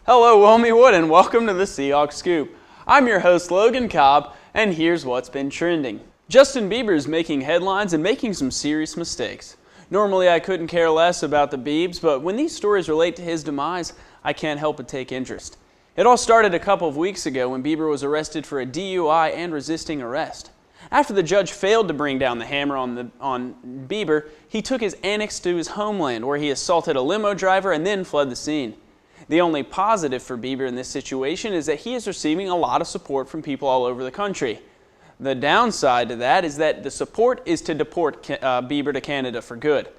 Hello, Wilmywood, and welcome to the Seahawk Scoop. I'm your host, Logan Cobb, and here's what's been trending. Justin Bieber is making headlines and making some serious mistakes. Normally, I couldn't care less about the Biebs, but when these stories relate to his demise, I can't help but take interest. It all started a couple of weeks ago when Bieber was arrested for a DUI and resisting arrest. After the judge failed to bring down the hammer on Bieber, he took his annex to his homeland, where he assaulted a limo driver and then fled the scene. The only positive for Bieber in this situation is that he is receiving a lot of support from people all over the country. The downside to that is that the support is to deport Bieber to Canada for good.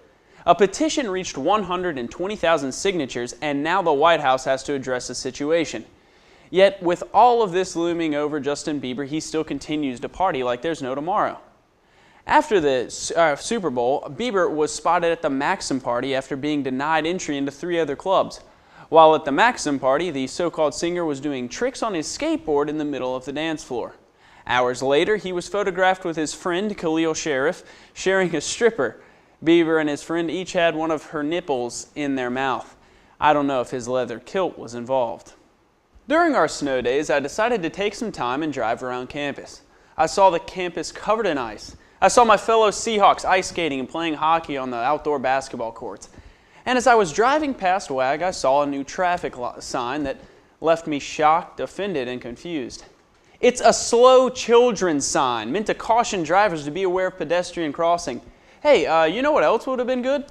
A petition reached 120,000 signatures, and now the White House has to address the situation. Yet, with all of this looming over Justin Bieber, he still continues to party like there's no tomorrow. After the Super Bowl, Bieber was spotted at the Maxim party after being denied entry into 3 other clubs. While at the Maxim party, the so-called singer was doing tricks on his skateboard in the middle of the dance floor. Hours later, he was photographed with his friend Khalil Sheriff sharing a stripper. Bieber and his friend each had one of her nipples in their mouth. I don't know if his leather kilt was involved. During our snow days, I decided to take some time and drive around campus. I saw the campus covered in ice. I saw my fellow Seahawks ice skating and playing hockey on the outdoor basketball courts. And as I was driving past WAG, I saw a new traffic sign that left me shocked, offended, and confused. It's a slow children sign meant to caution drivers to be aware of pedestrian crossing. Hey, you know what else would have been good?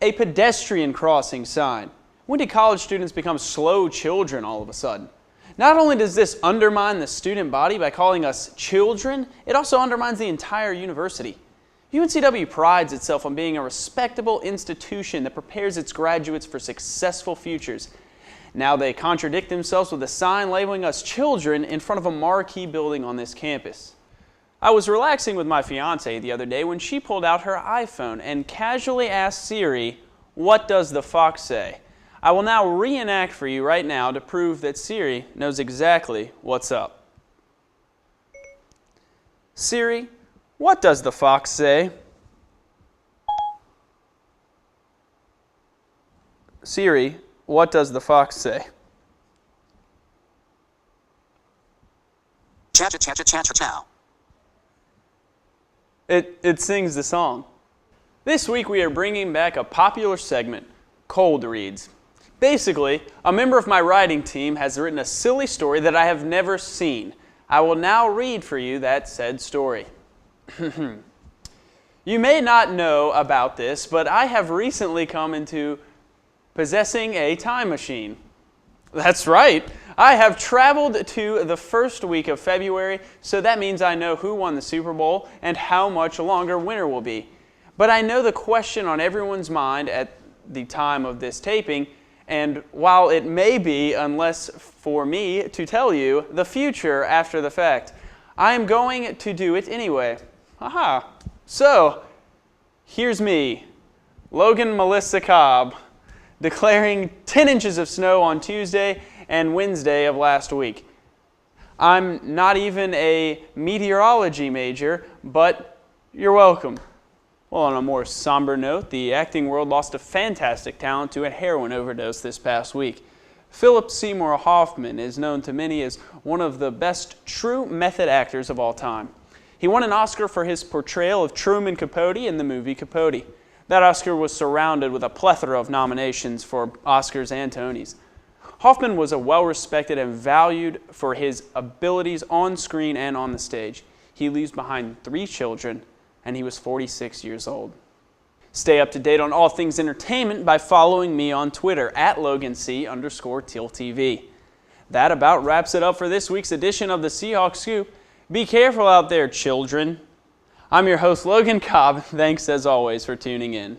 A pedestrian crossing sign. When did college students become slow children all of a sudden? Not only does this undermine the student body by calling us children, it also undermines the entire university. UNCW prides itself on being a respectable institution that prepares its graduates for successful futures. Now they contradict themselves with a sign labeling us children in front of a marquee building on this campus. I was relaxing with my fiance the other day when she pulled out her iPhone and casually asked Siri, "What does the fox say?" I will now reenact for you right now to prove that Siri knows exactly what's up. Siri, what does the fox say? Siri, what does the fox say? Chow, chow, chow, chow, chow. It sings the song. This week we are bringing back a popular segment, Cold Reads. Basically, a member of my writing team has written a silly story that I have never seen. I will now read for you that said story. You may not know about this, but I have recently come into possessing a time machine. That's right. I have traveled to the first week of February, so that means I know who won the Super Bowl and how much longer winter will be. But I know the question on everyone's mind at the time of this taping, and while it may be, unless for me to tell you, the future after the fact, I am going to do it anyway. Aha. So, here's me, Logan Melissa Cobb, declaring 10 inches of snow on Tuesday and Wednesday of last week. I'm not even a meteorology major, but you're welcome. Well, on a more somber note, the acting world lost a fantastic talent to a heroin overdose this past week. Philip Seymour Hoffman is known to many as one of the best true method actors of all time. He won an Oscar for his portrayal of Truman Capote in the movie Capote. That Oscar was surrounded with a plethora of nominations for Oscars and Tonys. Hoffman was well-respected and valued for his abilities on screen and on the stage. He leaves behind 3 children, and he was 46 years old. Stay up to date on all things entertainment by following me on Twitter at @LoganC_TealTV. That about wraps it up for this week's edition of the Seahawk Scoop. Be careful out there, children. I'm your host, Logan Cobb. Thanks as always for tuning in.